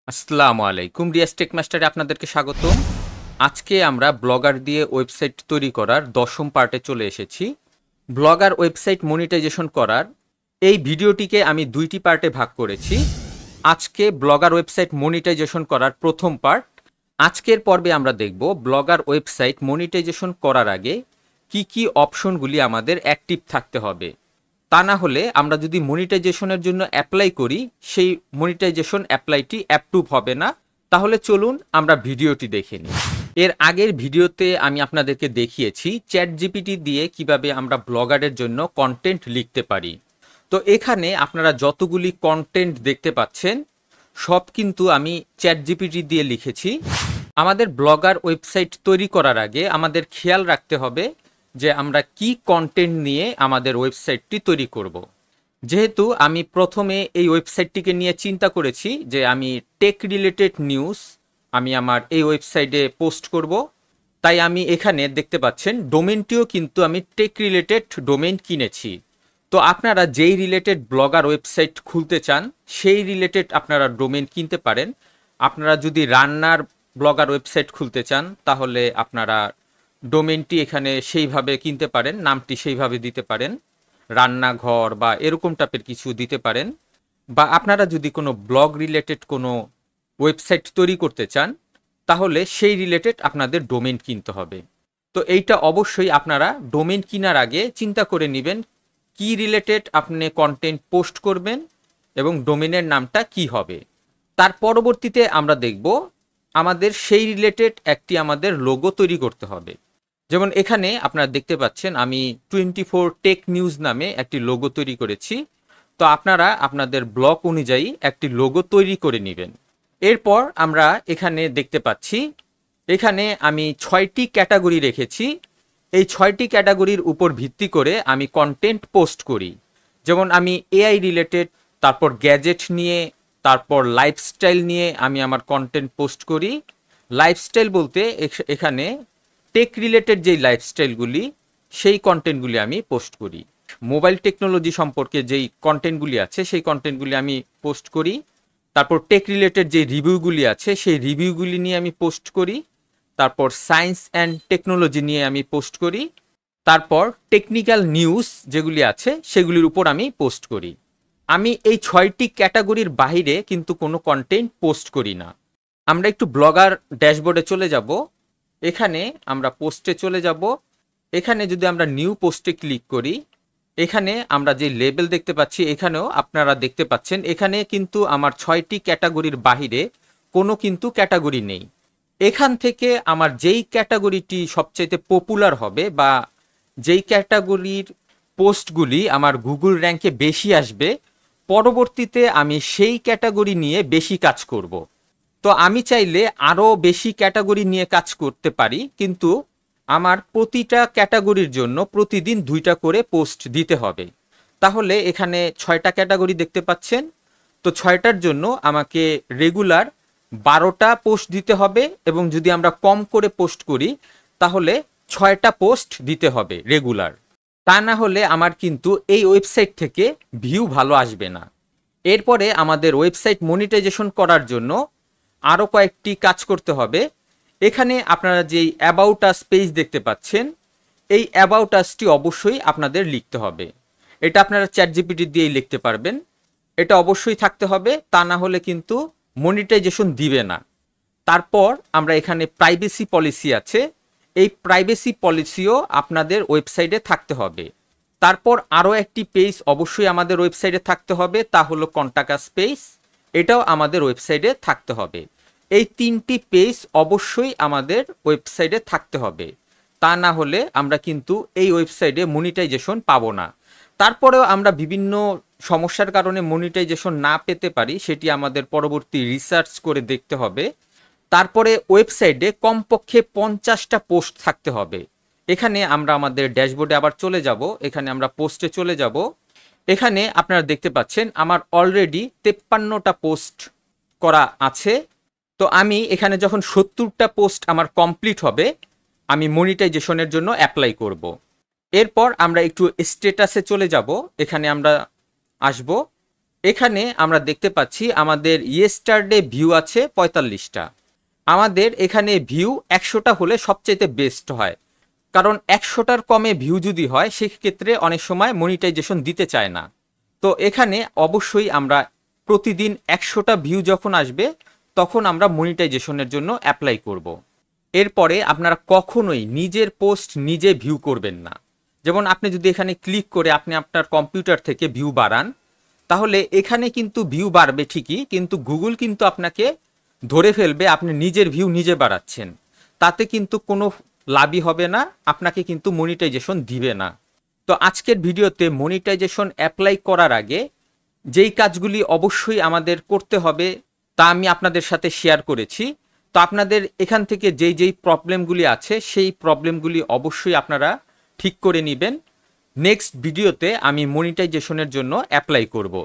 আসসালামু আলাইকুম, রিয়াজ টেক মাস্টারে আপনাদেরকে স্বাগতম। আজকে আমরা ব্লগার দিয়ে ওয়েবসাইট তৈরি করার 10ম পার্টে চলে এসেছি। ব্লগার ওয়েবসাইট মনিটাইজেশন করার এই ভিডিওটিকে আমি 2টি পার্টে ভাগ করেছি। আজকে ব্লগার ওয়েবসাইট মনিটাইজেশন করার প্রথম পার্ট। আজকের পর্বে আমরা দেখব ব্লগার ওয়েবসাইট মনিটাইজেশন করার আগে কি কি অপশনগুলি আমাদের অ্যাক্টিভ থাকতে হবে। তা না হলে আমরা যদি মনিটাইজেশনের জন্য অ্যাপ্লাই করি, সেই মনিটাইজেশন অ্যাপ্লাইটি অ্যাপ্রুভ হবে না। তাহলে চলুন আমরা ভিডিওটি দেখে নিই। এর আগের ভিডিওতে আমি আপনাদেরকে দেখিয়েছি চ্যাট জিপিটি দিয়ে কিভাবে আমরা ব্লগারের জন্য কন্টেন্ট লিখতে পারি। তো এখানে আপনারা যতগুলি কন্টেন্ট দেখতে পাচ্ছেন সব কিন্তু আমি চ্যাট জিপিটি দিয়ে লিখেছি। আমাদের ব্লগার ওয়েবসাইট তৈরি করার আগে আমাদের খেয়াল রাখতে হবে যে আমরা কি কন্টেন্ট নিয়ে আমাদের ওয়েবসাইটটি তৈরি করব। যেহেতু আমি প্রথমে এই ওয়েবসাইটটিকে নিয়ে চিন্তা করেছি যে আমি টেক রিলেটেড নিউজ আমি আমার এই ওয়েবসাইটে পোস্ট করব, তাই আমি এখানে দেখতে পাচ্ছেন ডোমেনটিও কিন্তু আমি টেক রিলেটেড ডোমেন কিনেছি। তো আপনারা যেই রিলেটেড ব্লগার ওয়েবসাইট খুলতে চান সেই রিলেটেড আপনারা ডোমেন কিনতে পারেন। আপনারা যদি রান্নার ব্লগার ওয়েবসাইট খুলতে চান তাহলে আপনারা ডোমেনটি এখানে সেইভাবে কিনতে পারেন, নামটি সেইভাবে দিতে পারেন, রান্নাঘর বা এরকম টাইপের কিছু দিতে পারেন। বা আপনারা যদি কোনো ব্লগ রিলেটেড কোনো ওয়েবসাইট তৈরি করতে চান তাহলে সেই রিলেটেড আপনাদের ডোমেন কিনতে হবে। তো এইটা অবশ্যই আপনারা ডোমেন কেনার আগে চিন্তা করে নেবেন কি রিলেটেড আপনি কন্টেন্ট পোস্ট করবেন এবং ডোমেনের নামটা কি হবে। তার পরবর্তীতে আমরা দেখব আমাদের সেই রিলেটেড একটি আমাদের লোগো তৈরি করতে হবে। যেমন এখানে আপনারা দেখতে পাচ্ছেন আমি 24 টেক নিউজ নামে একটি লোগো তৈরি করেছি। তো আপনারা আপনাদের ব্লগ অনুযায়ী একটি লোগো তৈরি করে নেবেন। এরপর আমরা এখানে দেখতে পাচ্ছি এখানে আমি 6টি ক্যাটাগরি রেখেছি। এই 6টি ক্যাটাগরির উপর ভিত্তি করে আমি কন্টেন্ট পোস্ট করি। যেমন আমি এআই রিলেটেড, তারপর গ্যাজেট নিয়ে, তারপর লাইফস্টাইল নিয়ে আমি আমার কন্টেন্ট পোস্ট করি। লাইফস্টাইল বলতে এখানে টেক রিলেটেড যেই লাইফস্টাইলগুলি সেই কন্টেন্টগুলি আমি পোস্ট করি। মোবাইল টেকনোলজি সম্পর্কে যেই কন্টেন্টগুলি আছে সেই কন্টেন্টগুলি আমি পোস্ট করি। তারপর টেক রিলেটেড যে রিভিউগুলি আছে সেই রিভিউগুলি নিয়ে আমি পোস্ট করি। তারপর সায়েন্স অ্যান্ড টেকনোলজি নিয়ে আমি পোস্ট করি। তারপর টেকনিক্যাল নিউজ যেগুলি আছে সেগুলির উপর আমি পোস্ট করি। আমি এই 6টি ক্যাটাগরির বাইরে কিন্তু কোনো কন্টেন্ট পোস্ট করি না। আমরা একটু ব্লগার ড্যাশবোর্ডে চলে যাব। এখানে আমরা পোস্টে চলে যাব। এখানে যদি আমরা নিউ পোস্টে ক্লিক করি, এখানে আমরা যে লেবেল দেখতে পাচ্ছি এখানেও আপনারা দেখতে পাচ্ছেন এখানে কিন্তু আমার 6টি ক্যাটাগরির বাহিরে কোনো কিন্তু ক্যাটাগরি নেই। এখান থেকে আমার যেই ক্যাটাগরিটি সবচাইতে পপুলার হবে বা যেই ক্যাটাগরির পোস্টগুলি আমার গুগল র্যাঙ্কে বেশি আসবে, পরবর্তীতে আমি সেই ক্যাটাগরি নিয়ে বেশি কাজ করব। তো আমি চাইলে আরও বেশি ক্যাটাগরি নিয়ে কাজ করতে পারি, কিন্তু আমার প্রতিটা ক্যাটাগরির জন্য প্রতিদিন 2টা করে পোস্ট দিতে হবে। তাহলে এখানে 6টা ক্যাটাগরি দেখতে পাচ্ছেন। তো 6টার জন্য আমাকে রেগুলার 12টা পোস্ট দিতে হবে, এবং যদি আমরা কম করে পোস্ট করি তাহলে 6টা পোস্ট দিতে হবে রেগুলার। তা না হলে আমার কিন্তু এই ওয়েবসাইট থেকে ভিউ ভালো আসবে না। এরপরে আমাদের ওয়েবসাইট মনিটাইজেশন করার জন্য আরও কয়েকটি কাজ করতে হবে। এখানে আপনারা যেই অ্যাবাউট আস পেজ দেখতে পাচ্ছেন, এই অ্যাবাউট আসটি অবশ্যই আপনাদের লিখতে হবে। এটা আপনারা চ্যাট জিপিটি দিয়েই লিখতে পারবেন। এটা অবশ্যই থাকতে হবে, তা না হলে কিন্তু মনিটাইজেশন দিবে না। তারপর আমরা এখানে প্রাইভেসি পলিসি আছে, এই প্রাইভেসি পলিসিও আপনাদের ওয়েবসাইটে থাকতে হবে। তারপর আরও একটি পেজ অবশ্যই আমাদের ওয়েবসাইটে থাকতে হবে, তা হলো কন্টাক্ট আস পেজ। এটাও আমাদের ওয়েবসাইটে থাকতে হবে। এই 3টি পেজ অবশ্যই আমাদের ওয়েবসাইটে থাকতে হবে, তা না হলে আমরা কিন্তু এই ওয়েবসাইটে মনিটাইজেশন পাবো না। তারপরেও আমরা বিভিন্ন সমস্যার কারণে মনিটাইজেশন না পেতে পারি, সেটি আমাদের পরবর্তী রিসার্চ করে দেখতে হবে। তারপরে ওয়েবসাইটে কমপক্ষে 50টা পোস্ট থাকতে হবে। এখানে আমরা আমাদের ড্যাশবোর্ডে আবার চলে যাব। এখানে আমরা পোস্টে চলে যাব। এখানে আপনারা দেখতে পাচ্ছেন আমার অলরেডি 53টা পোস্ট করা আছে। তো আমি এখানে যখন 70টা পোস্ট আমার কমপ্লিট হবে আমি মনিটাইজেশনের জন্য অ্যাপ্লাই করব। এরপর আমরা একটু স্ট্যাটাসে চলে যাব। এখানে আমরা আসব। এখানে আমরা দেখতে পাচ্ছি আমাদের ইয়েস্টারডে ভিউ আছে 45টা। আমাদের এখানে ভিউ 100টা হলে সবচেয়ে বেস্ট হয়, কারণ 100টার কমে ভিউ যদি হয় সেক্ষেত্রে অনেক সময় মনিটাইজেশন দিতে চায় না। তো এখানে অবশ্যই আমরা প্রতিদিন 100টা ভিউ যখন আসবে তখন আমরা মনিটাইজেশনের জন্য অ্যাপ্লাই করব। এরপরে আপনারা কখনোই নিজের পোস্ট নিজে ভিউ করবেন না। যেমন আপনি যদি এখানে ক্লিক করে আপনি আপনার কম্পিউটার থেকে ভিউ বাড়ান, তাহলে এখানে কিন্তু ভিউ বাড়বে ঠিকই, কিন্তু গুগল কিন্তু আপনাকে ধরে ফেলবে আপনি নিজের ভিউ নিজে বাড়াচ্ছেন। তাতে কিন্তু কোনো লাভই হবে না, আপনাকে কিন্তু মনিটাইজেশন দিবে না। তো আজকের ভিডিওতে মনিটাইজেশন অ্যাপ্লাই করার আগে যেই কাজগুলি অবশ্যই আমাদের করতে হবে তা আমি আপনাদের সাথে শেয়ার করেছি। তো আপনাদের এখান থেকে যেই প্রবলেমগুলি আছে সেই প্রবলেমগুলি অবশ্যই আপনারা ঠিক করে নেবেন। নেক্সট ভিডিওতে আমি মনিটাইজেশনের জন্য অ্যাপ্লাই করব।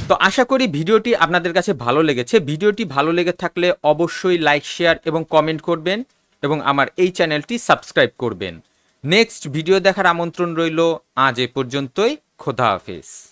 তো আশা করি ভিডিওটি আপনাদের কাছে ভালো লেগেছে। ভিডিওটি ভালো লেগে থাকলে অবশ্যই লাইক, শেয়ার এবং কমেন্ট করবেন এবং আমার এই চ্যানেলটি সাবস্ক্রাইব করবেন। নেক্সট ভিডিও দেখার আমন্ত্রণ রইল। আজ এ পর্যন্তই। খোদা হাফেজ।